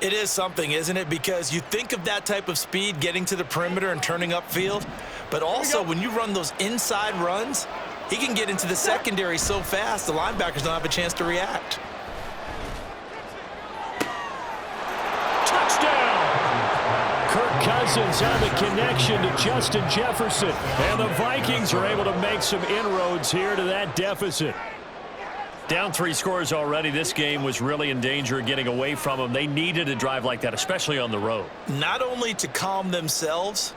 It is something, isn't it? Because you think of that type of speed getting to the perimeter and turning upfield, but also when you run those inside runs, he can get into the secondary so fast the linebackers don't have a chance to react. Kirk Cousins on the connection to Justin Jefferson. And the Vikings are able to make some inroads here to that deficit. Down 3 scores already. This game was really in danger of getting away from them. They needed a drive like that, especially on the road. Not only to calm themselves,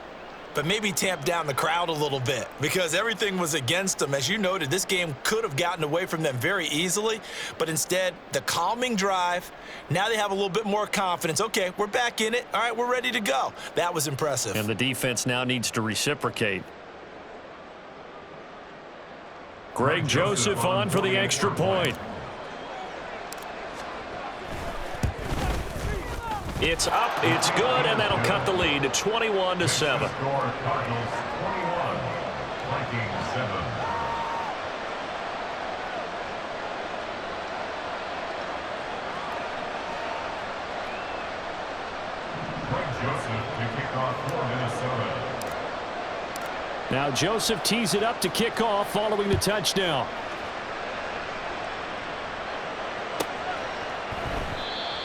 but maybe tamp down the crowd a little bit because everything was against them. As you noted, this game could have gotten away from them very easily, but instead, the calming drive, now they have a little bit more confidence. Okay, we're back in it. All right, we're ready to go. That was impressive. And the defense now needs to reciprocate. Greg Joseph on for the extra point. It's up, it's good, and that'll cut the lead to 21-7. Now Joseph tees it up to kick off following the touchdown.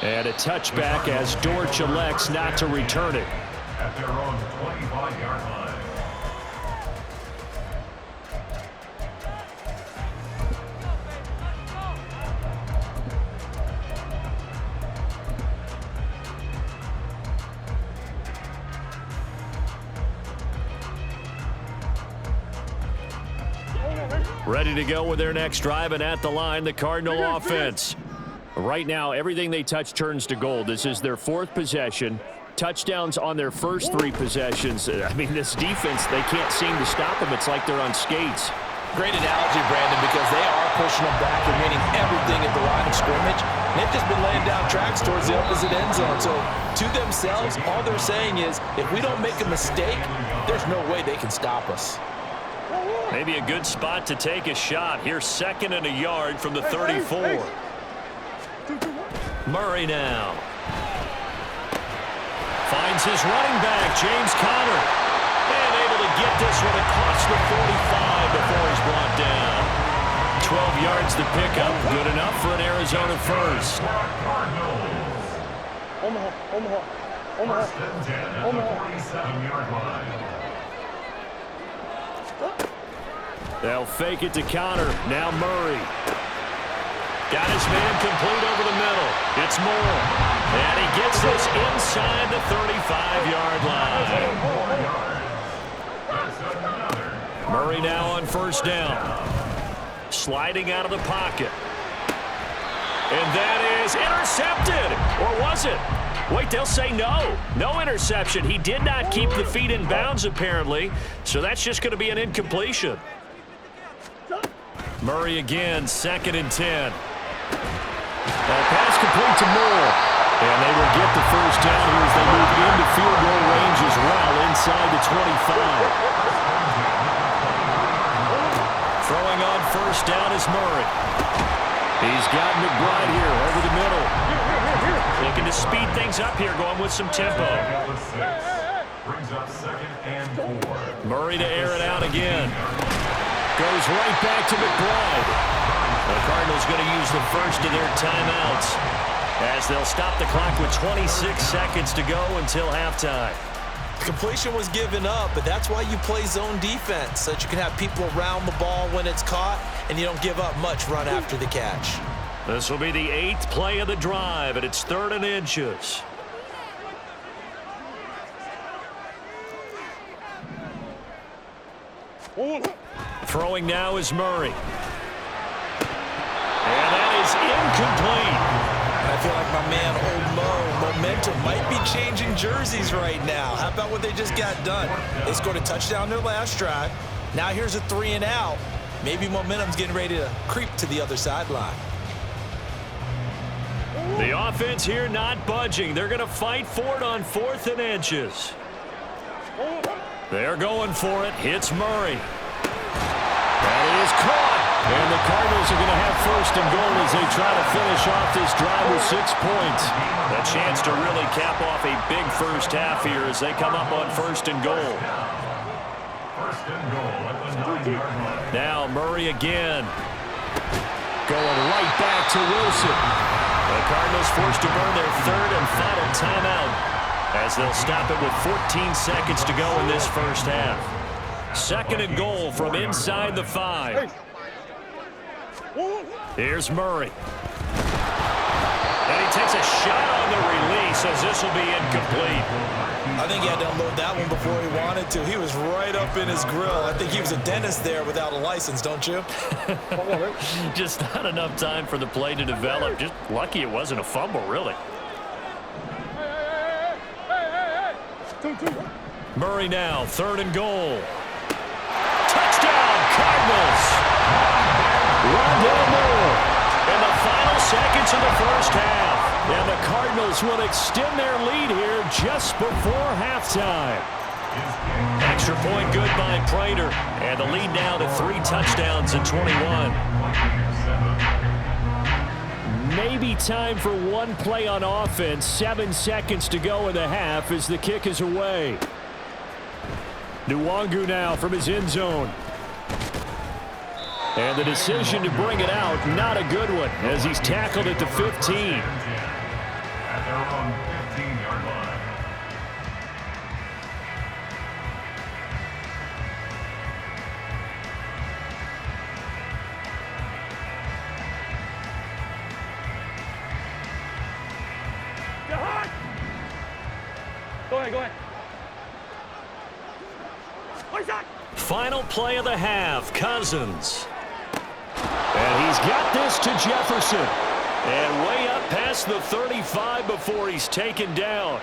And a touchback as Dortch elects not to return it. At their own 25-yard line. Ready to go with their next drive, and at the line, the Cardinal offense. Right now, everything they touch turns to gold. This is their 4th possession. Touchdowns on their first 3 possessions. I mean, this defense, they can't seem to stop them. It's like they're on skates. Great analogy, Brandon, because they are pushing them back and meaning everything at the line of scrimmage. And they've just been laying down tracks towards the opposite end zone. So to themselves, all they're saying is, if we don't make a mistake, there's no way they can stop us. Maybe a good spot to take a shot. Here's 2nd and a yard from the 34. Murray now. Finds his running back, James Conner. And able to get this one across the 45 before he's brought down. 12 yards to pick up. Good enough for an Arizona first. First and 10 at the 47-yard line. They'll fake it to Conner. Now Murray. Got his man complete over the middle. It's Moore. And he gets this inside the 35-yard line. Murray now on first down. Sliding out of the pocket. And that is intercepted. Or was it? Wait, they'll say no. No interception. He did not keep the feet in bounds, apparently. So that's just going to be an incompletion. Murray again, 2nd and 10. Pass complete to Moore. And they will get the first down here as they move into field goal range as well, inside the 25. Throwing on first down is Murray. He's got McBride here over the middle. Looking to speed things up here, going with some tempo. Brings up 2nd and 4. Murray to air it out again. Goes right back to McBride. The Cardinals going to use the first of their timeouts as they'll stop the clock with 26 seconds to go until halftime. Completion was given up, but that's why you play zone defense, so that you can have people around the ball when it's caught, and you don't give up much run after the catch. This will be the 8th play of the drive, and it's 3rd and inches. Throwing now is Murray. And that is incomplete. I feel like my man, Old Mo, momentum might be changing jerseys right now. How about what they just got done? They scored a touchdown their last drive. Now here's a 3 and out. Maybe momentum's getting ready to creep to the other sideline. The offense here not budging. They're going to fight for it on 4th and inches. They're going for it. Hits Murray. That is caught. And the Cardinals are going to have first and goal as they try to finish off this drive with 6 points. A chance to really cap off a big first half here as they come up on first and goal. First and goal at the 9-yard line. Now Murray again. Going right back to Wilson. The Cardinals forced to burn their third and final timeout as they'll stop it with 14 seconds to go in this first half. Second and goal from inside the 5. Here's Murray. And he takes a shot on the release as this will be incomplete. I think he had to unload that one before he wanted to. He was right up in his grill. I think he was a dentist there without a license, don't you? Just not enough time for the play to develop. Just lucky it wasn't a fumble, really. Murray now, third and goal. Touchdown, Cardinals! Rondell Moore. In the final seconds of the first half. And the Cardinals will extend their lead here just before halftime. Extra point good by Prater. And the lead now to 3 touchdowns in 21. Maybe time for one play on offense. 7 seconds to go in the half as the kick is away. Nwangu now from his end zone. And the decision to bring it out, not a good one, as he's tackled at the 15. At their own 15-yard line. Go ahead. Final play of the half, Cousins. And he's got this to Jefferson. And way up past the 35 before he's taken down.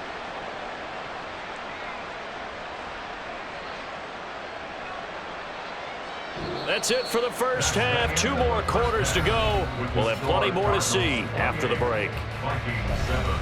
That's it for the first half. 2 more quarters to go. We'll have plenty more to see after the break. Vikings 7.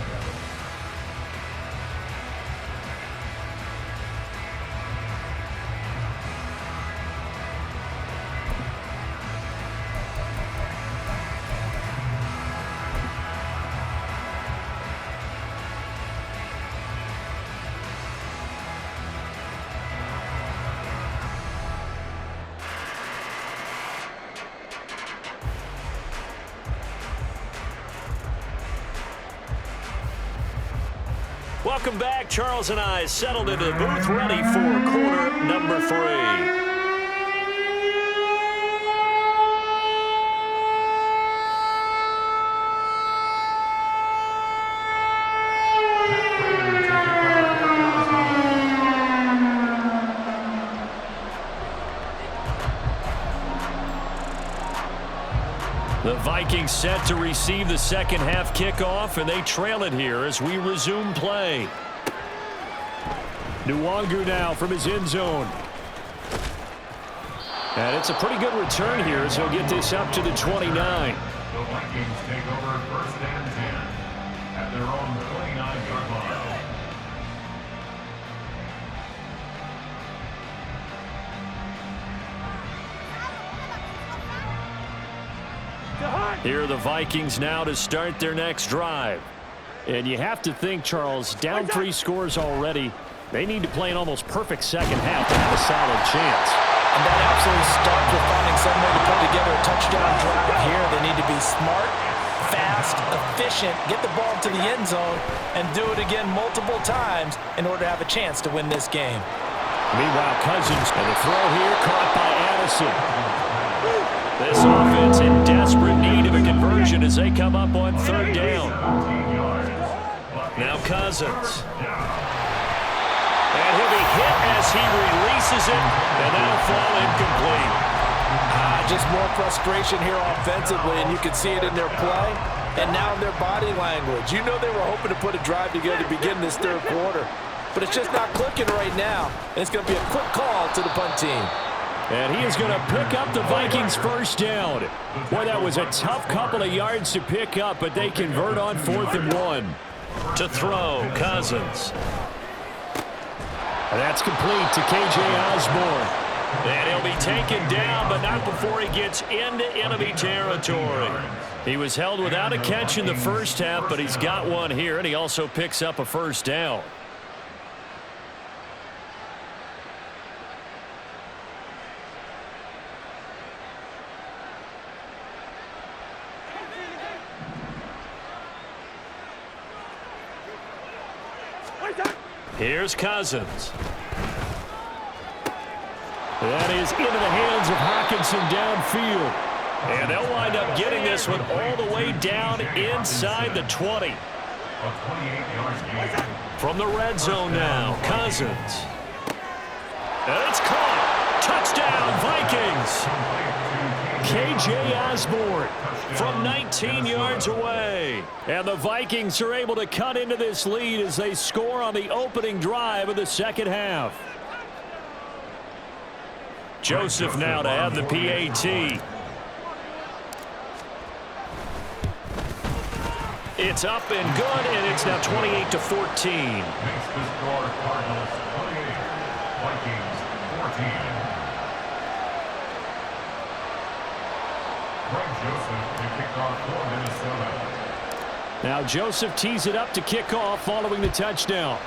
Welcome back. Charles and I settled into the booth, ready for quarter number 3. The Vikings set to receive the second half kickoff, and they trail it here as we resume play. Nwangu now from his end zone. And it's a pretty good return here as he'll get this up to the 29. The Vikings take over first and 10 at their own 29-yard line. Here are the Vikings now to start their next drive. And you have to think, Charles, down 3 scores already. They need to play an almost perfect second half to have a solid chance. And that absolutely starts with finding some way to put together a touchdown drive here. They need to be smart, fast, efficient, get the ball to the end zone, and do it again multiple times in order to have a chance to win this game. Meanwhile, Cousins, and the throw here caught by Addison. This offense in desperate need of a conversion as they come up on third down. Now Cousins. And he'll be hit as he releases it, and that'll fall incomplete. Just more frustration here offensively, and you can see it in their play and now in their body language. You know they were hoping to put a drive together to begin this third quarter, but it's just not clicking right now, and it's going to be a quick call to the punt team. And he is going to pick up the Vikings first down. Boy, that was a tough couple of yards to pick up, but they convert on 4th and 1. To throw, Cousins. And that's complete to K.J. Osborne. And he'll be taken down, but not before he gets into enemy territory. He was held without a catch in the first half, but he's got one here, and he also picks up a first down. Here's Cousins. That is into the hands of Hockenson downfield. And they'll wind up getting this one all the way down inside the 20. From the red zone now, Cousins. And it's caught. Touchdown, Vikings. K.J. Osborne from 19 yards away. And the Vikings are able to cut into this lead as they score on the opening drive of the second half. Joseph now to have the PAT. It's up and good, and it's now 28-14. Makes the score Cardinals 28, Vikings 14. Greg Joseph to kick off for Minnesota. Now Joseph tees it up to kick off following the touchdown.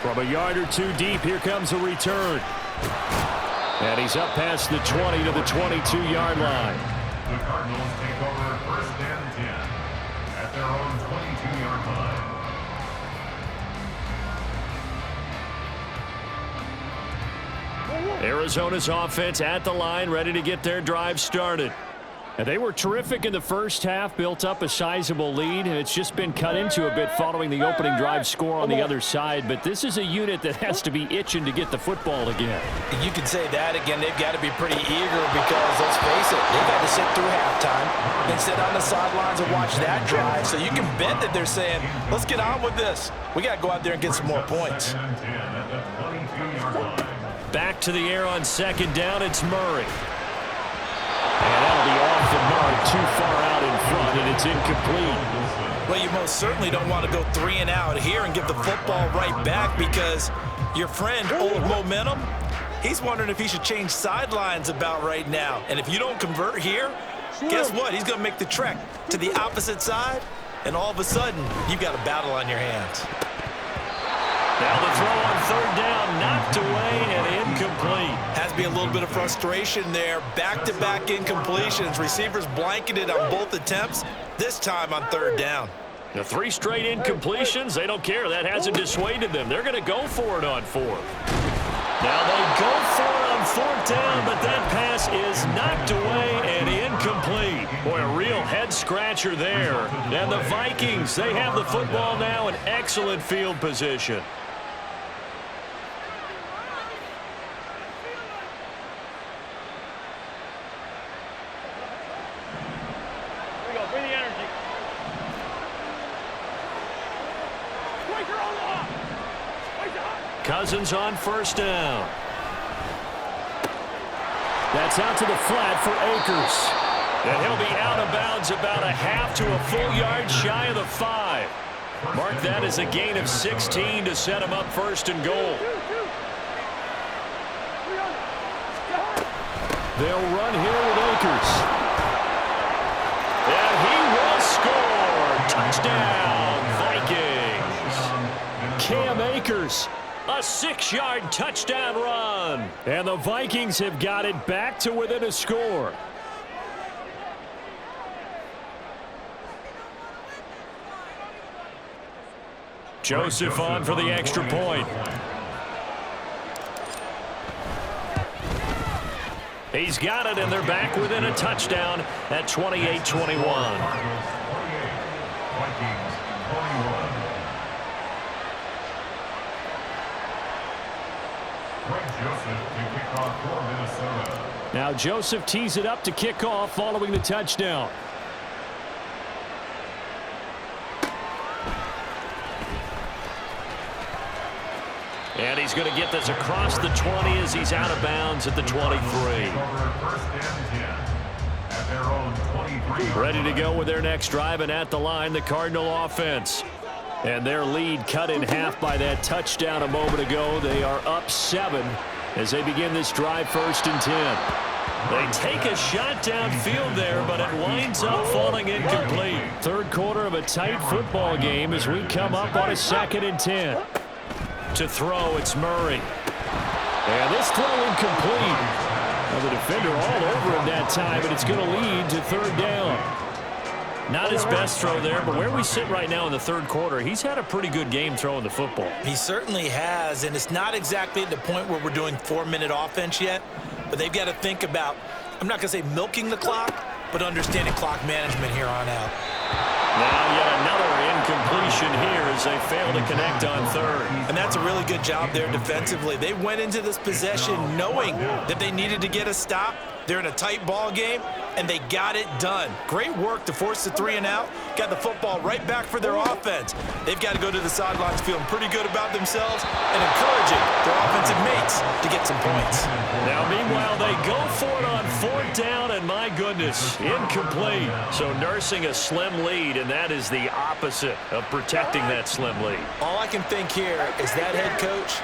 From a yard or two deep, here comes a return. And he's up past the 20 to the 22-yard line. The Cardinals take over first and 10 at their own 22-yard line. Arizona's offense at the line, ready to get their drive started. And they were terrific in the first half, built up a sizable lead, and it's just been cut into a bit following the opening drive score on the other side. But this is a unit that has to be itching to get the football again. You can say that again. They've got to be pretty eager because, let's face it, they've had to sit through halftime and sit on the sidelines and watch that drive. So you can bet that they're saying, let's get on with this. We got to go out there and get some more points. Back to the air on second down, it's Murray. And that'll be off the mark, too far out in front, and it's incomplete. Well, you most certainly don't want to go 3 and out here and give the football right back because your friend, Old Momentum, he's wondering if he should change sidelines about right now. And if you don't convert here, guess what? He's going to make the trek to the opposite side, and all of a sudden, you've got a battle on your hands. Now the throw on third down, knocked away and incomplete. Has to be a little bit of frustration there. Back-to-back incompletions. Receivers blanketed on both attempts, this time on third down. The 3 straight incompletions, they don't care. That hasn't dissuaded them. They're going to go for it on fourth. Now they go for it on fourth down, but that pass is knocked away and incomplete. Boy, a real head-scratcher there. And the Vikings, they have the football now in excellent field position. Cousins on first down. That's out to the flat for Akers. And he'll be out of bounds about a half to a full yard shy of the 5. Mark that as a gain of 16 to set him up first and goal. They'll run here with Akers. And he will score. Touchdown, Vikings. Cam Akers. A 6-yard touchdown run. And the Vikings have got it back to within a score. Joseph on for the extra point. He's got it, and they're back within a touchdown at 28-21. Now Joseph tees it up to kick off following the touchdown. And he's going to get this across the 20 as he's out of bounds at the 23. Ready to go with their next drive, and at the line, the Cardinal offense. And their lead cut in half by that touchdown a moment ago. They are up 7 as they begin this drive, 1st and 10. They take a shot downfield there, but it winds up falling incomplete. Third quarter of a tight football game as we come up on a 2nd and 10. To throw, it's Murray. And this throw incomplete. Well, the defender all over him that time, but it's going to lead to 3rd down. Not his best throw there, but where we sit right now in the 3rd quarter, he's had a pretty good game throwing the football. He certainly has, and it's not exactly at the point where we're doing 4-minute offense yet, but they've got to think about, I'm not going to say milking the clock, but understanding clock management here on out. Now yet another incompletion here as they fail to connect on 3rd. And that's a really good job there defensively. They went into this possession knowing that they needed to get a stop. They're in a tight ball game, and they got it done. Great work to force the 3 and out. Got the football right back for their offense. They've got to go to the sidelines feeling pretty good about themselves and encouraging their offensive mates to get some points. Now, meanwhile, they go for it on 4th down, and my goodness, incomplete. So nursing a slim lead, and that is the opposite of protecting that slim lead. All I can think here is that head coach,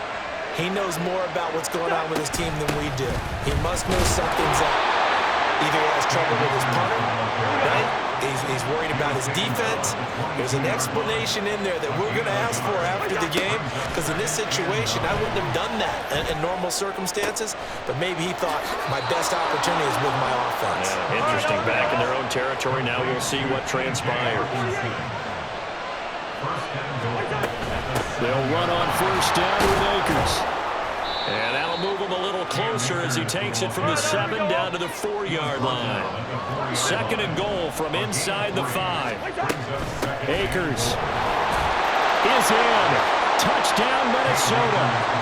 he knows more about what's going on with his team than we do. He must know something's up. Either he has trouble with his punter, right? He's worried about his defense. There's an explanation in there that we're going to ask for after the game, because in this situation, I wouldn't have done that in normal circumstances, but maybe he thought my best opportunity is with my offense. Yeah, interesting. Back in their own territory. Now we'll see what transpires. They'll run on 1st down with Akers. And that'll move him a little closer as he takes it from the 7 down to the 4-yard line. 2nd and goal from inside the 5. Akers is in. Touchdown, Minnesota.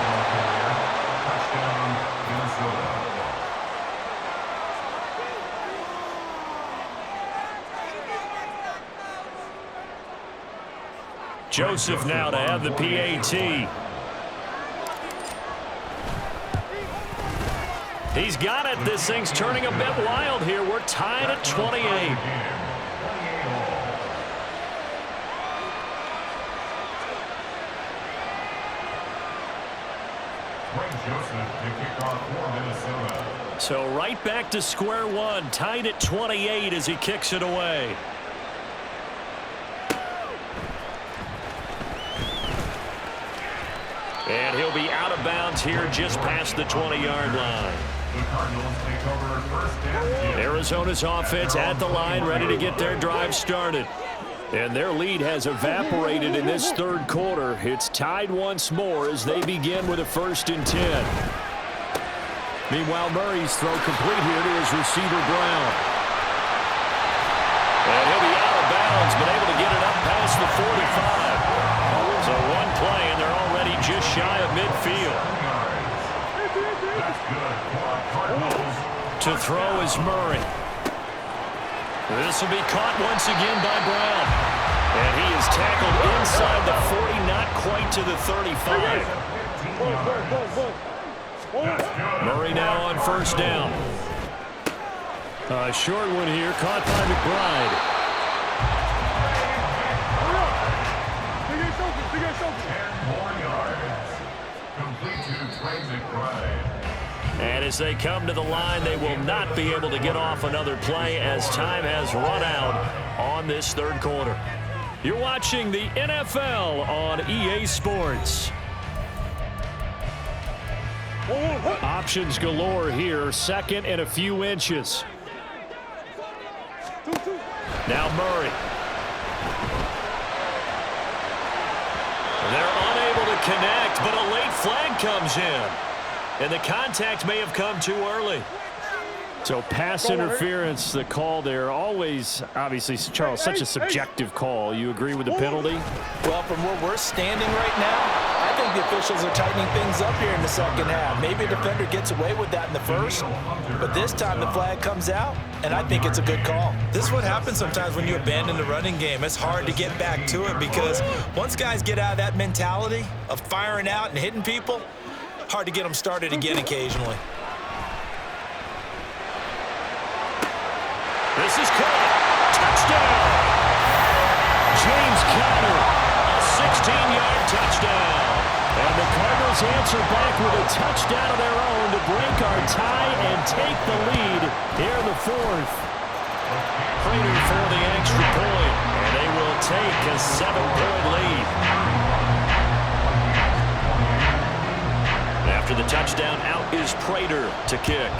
Joseph now to have the PAT. He's got it. This thing's turning a bit wild here. We're tied at 28. So right back to square one, tied at 28 as he kicks it away. And he'll be out of bounds here just past the 20-yard line. The Cardinals take over 1st and 10. Arizona's offense at the line, ready to get their drive started. And their lead has evaporated in this 3rd quarter. It's tied once more as they begin with a 1st and 10. Meanwhile, Murray's throw complete here to his receiver, Brown. And he'll be out of bounds, but able to get it up past the 45. So one play, and they're already just shy of midfield. To throw is Murray. This will be caught once again by Brown. And he is tackled inside the 40, not quite to the 35. Murray now on 1st down. A short one here, caught by McBride. And as they come to the line, they will not be able to get off another play as time has run out on this 3rd quarter. You're watching the NFL on EA Sports. Options galore here, 2nd and a few inches. Now Murray. They're unable to connect, but a late flag comes in. And the contact may have come too early. So pass interference, the call there, always, obviously, Charles, such a subjective call. You agree with the penalty? Well, from where we're standing right now, I think the officials are tightening things up here in the 2nd half. Maybe a defender gets away with that in the 1st, but this time the flag comes out, and I think it's a good call. This is what happens sometimes when you abandon the running game. It's hard to get back to it because once guys get out of that mentality of firing out and hitting people, hard to get them started again occasionally. This is caught. Touchdown! James Conner, a Raiders answer back with a touchdown of their own to break our tie and take the lead here in the fourth. Prater for the extra point, and they will take a 7-point lead. After the touchdown, out is Prater to kick.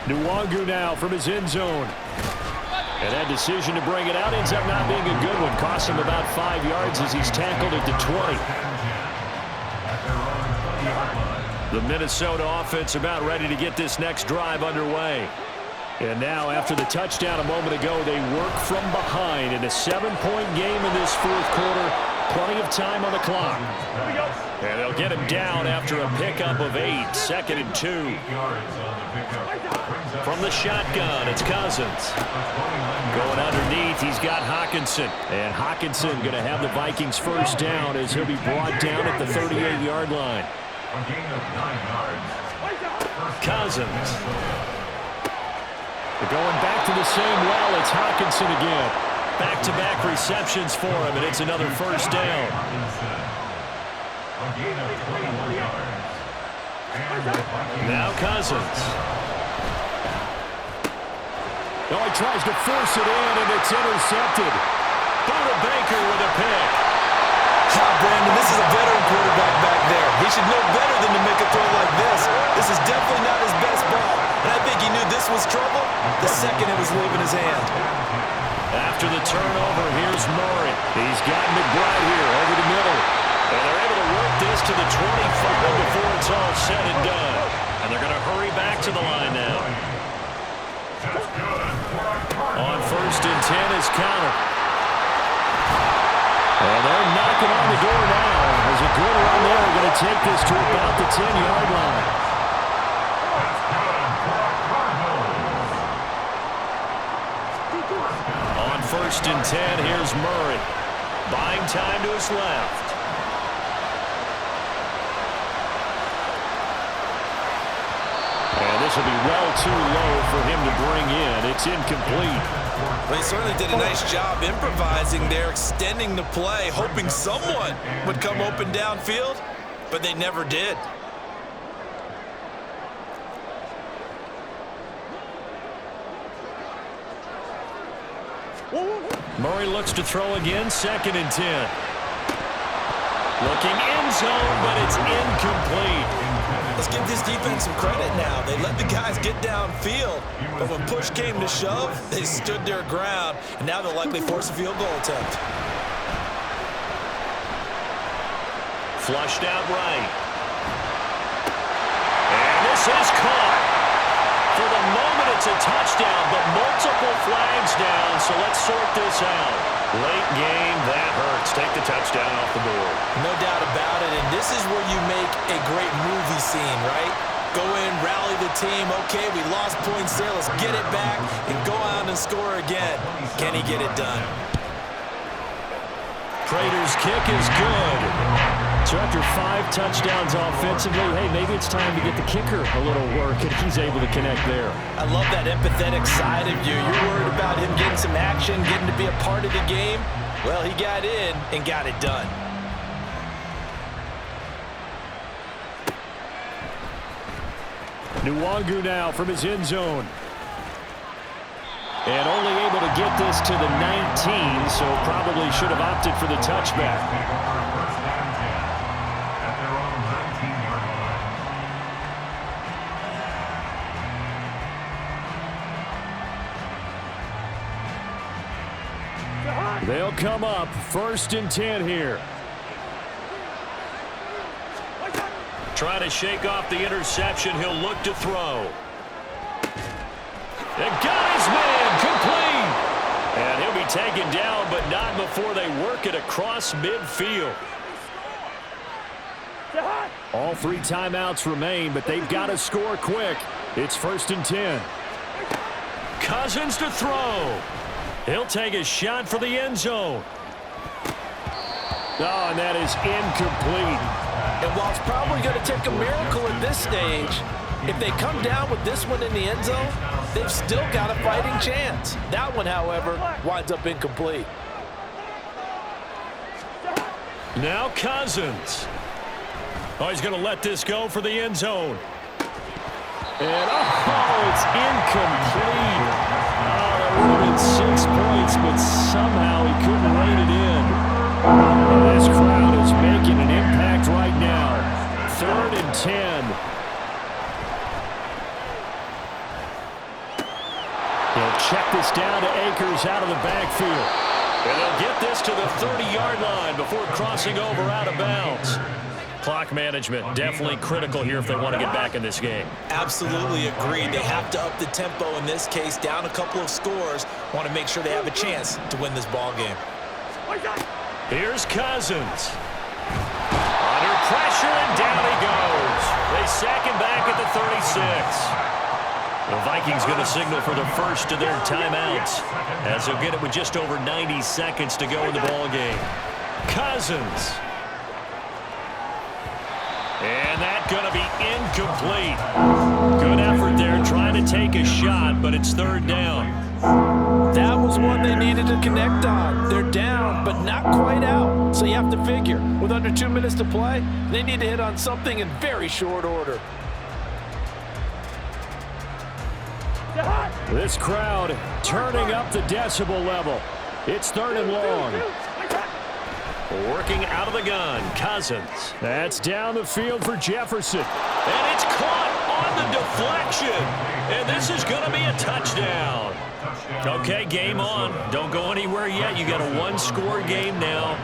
Nwangu now from his end zone. And that decision to bring it out ends up not being a good one. Costs him about 5 yards as he's tackled at the 20. The Minnesota offense about ready to get this next drive underway. And now, after the touchdown a moment ago, they work from behind in a 7-point game in this fourth quarter. Plenty of time on the clock. And they'll get him down after a pickup of 8. 2nd and 2. From the shotgun, it's Cousins. Going underneath, he's got Hockenson. And Hockenson going to have the Vikings first down as he'll be brought down at the 38-yard line. Cousins. They're going back to the same well. It's Hockenson again. Back-to-back receptions for him, and it's another first down. Now Cousins. Oh, he tries to force it in, and it's intercepted. Buda Baker with a pick. Brandon, this is a veteran quarterback back there. He should know better than to make a throw like this. This is definitely not his best ball. And I think he knew this was trouble the second it was leaving his hand. After the turnover, here's Murray. He's got McBride here over the middle. And they're able to work this to the 25 before it's all said and done. And they're going to hurry back to the line now. On 1st and 10 is Connor. And they're knocking on the door now. There's a good run there. They're going to take this to about the 10-yard line. On 1st and 10, here's Murray. Buying time to his left. And this will be well too low for him to bring in. It's incomplete. Well, he certainly did a nice job improvising there, extending the play, hoping someone would come open downfield, but they never did. Murray looks to throw again, 2nd and 10. Looking end zone, but it's incomplete. Let's give this defense some credit now. They let the guys get downfield, but when push came to shove, they stood their ground, and now they'll likely force a field goal attempt. Flushed out right. And this is caught. For the moment, it's a touchdown, but multiple flags down, so let's sort this out. Late game, that hurts. Take the touchdown off the board. No doubt about it, and this is where you make a great movie scene, right? Go in, rally the team. Okay, we lost points there. Let's get it back and go out and score again. Can he get it done? Prater's kick is good. So after 5 touchdowns offensively, hey, maybe it's time to get the kicker a little work, and he's able to connect there. I love that empathetic side of you. You're worried about him getting some action, getting to be a part of the game. Well, he got in and got it done. Nwangu now from his end zone. And only able to get this to the 19, so probably should have opted for the touchback. They'll come up 1st and 10 here. Trying to shake off the interception. He'll look to throw. And got his man complete. And he'll be taken down, but not before they work it across midfield. All 3 timeouts remain, but they've got to score quick. It's 1st and 10. Cousins to throw. He'll take a shot for the end zone. Oh, and that is incomplete. And while it's probably going to take a miracle at this stage, if they come down with this one in the end zone, they've still got a fighting chance. That one, however, winds up incomplete. Now Cousins. Oh, he's going to let this go for the end zone. And, oh, it's incomplete. Oh, that would have been 6 points, but somehow he couldn't rein it in. This crowd is making an impact right now. 3rd and 10. He'll check this down to Akers out of the backfield. And they'll get this to the 30-yard line before crossing over out of bounds. Clock management definitely critical here if they want to get back in this game. Absolutely agreed. They have to up the tempo in this case, down a couple of scores. Want to make sure they have a chance to win this ball game. Here's Cousins. Under pressure, and down he goes. They sack him back at the 36. The Vikings going to signal for the first of their timeouts as they'll get it with just over 90 seconds to go in the ball game. Cousins. And that's going to be incomplete. Good effort there trying to take a shot, but it's 3rd down. That was one they needed to connect on. They're down, but not quite out. So you have to figure, with under 2 minutes to play, they need to hit on something in very short order. This crowd turning up the decibel level. It's 3rd and long. Working out of the gun, Cousins. That's down the field for Jefferson. And it's caught on the deflection. And this is going to be a touchdown. Okay, game on. Don't go anywhere yet. You got a 1-score game now.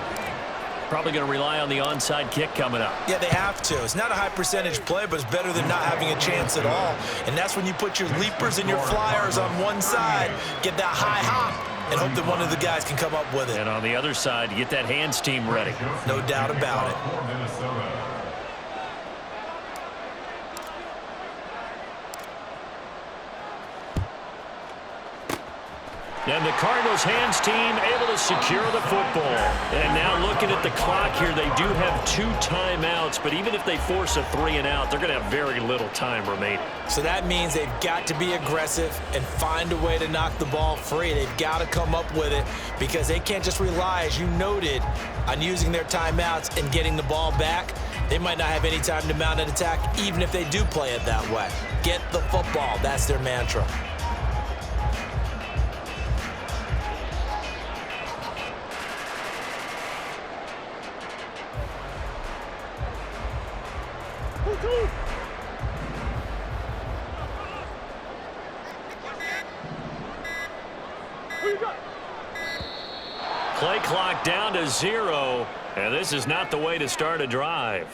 Probably going to rely on the onside kick coming up. Yeah, they have to. It's not a high percentage play, but it's better than not having a chance at all. And that's when you put your leapers and your flyers on one side, get that high hop, and hope that one of the guys can come up with it. And on the other side, you get that hands team ready. No doubt about it. And the Cardinals hands team able to secure the football. And now looking at the clock here, they do have 2 timeouts, but even if they force a 3 and out, they're going to have very little time remaining. So that means they've got to be aggressive and find a way to knock the ball free. They've got to come up with it because they can't just rely, as you noted, on using their timeouts and getting the ball back. They might not have any time to mount an attack, even if they do play it that way. Get the football. That's their mantra. Play clock down to 0, and this is not the way to start a drive.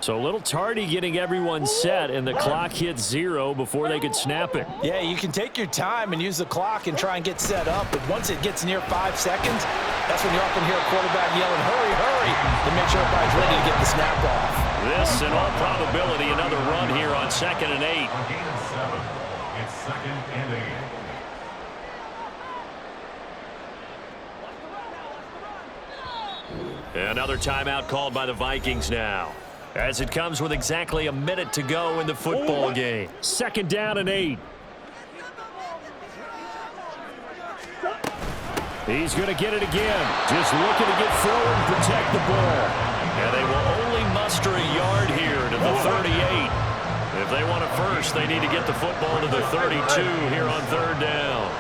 So a little tardy getting everyone set, and the clock hits 0 before they could snap it. Yeah, you can take your time and use the clock and try and get set up, but once it gets near 5 seconds, that's when you often hear a quarterback yelling, hurry, hurry, to make sure everybody's ready to get the snap off. This, in all probability, another run here on 2nd and 8. It's 2nd and 8. Another timeout called by the Vikings now, as it comes with exactly a minute to go in the football game. 2nd down and 8. He's going to get it again. Just looking to get forward and protect the ball. And they will only muster a yard here to the 38. If they want a first, they need to get the football to the 32 here on 3rd down.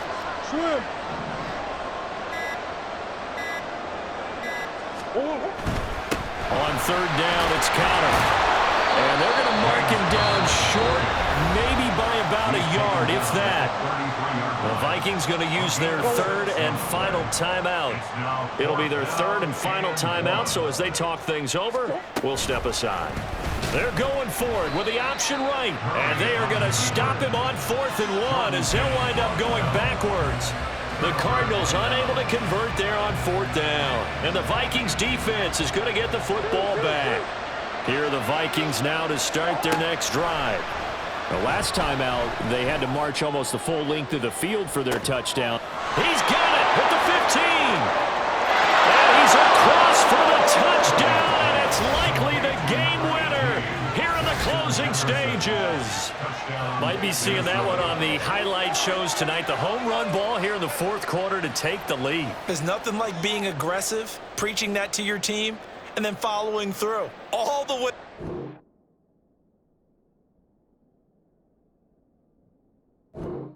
On 3rd down, it's Connor. And they're going to mark him down short, maybe by about a yard, if that. The Vikings going to use their 3rd and final timeout. It'll be their 3rd and final timeout, so as they talk things over, we'll step aside. They're going forward with the option right, and they are going to stop him on 4th and 1 as he'll wind up going backwards. The Cardinals unable to convert there on 4th down, and the Vikings defense is going to get the football back. Here are the Vikings now to start their next drive. The last time out, they had to march almost the full length of the field for their touchdown. He's got it at the 15. And he's across for the touchdown, and it's likely the game winner here in the closing stages. Might be seeing that one on the highlight shows tonight. The home run ball here in the 4th quarter to take the lead. There's nothing like being aggressive, preaching that to your team, and then following through all the way.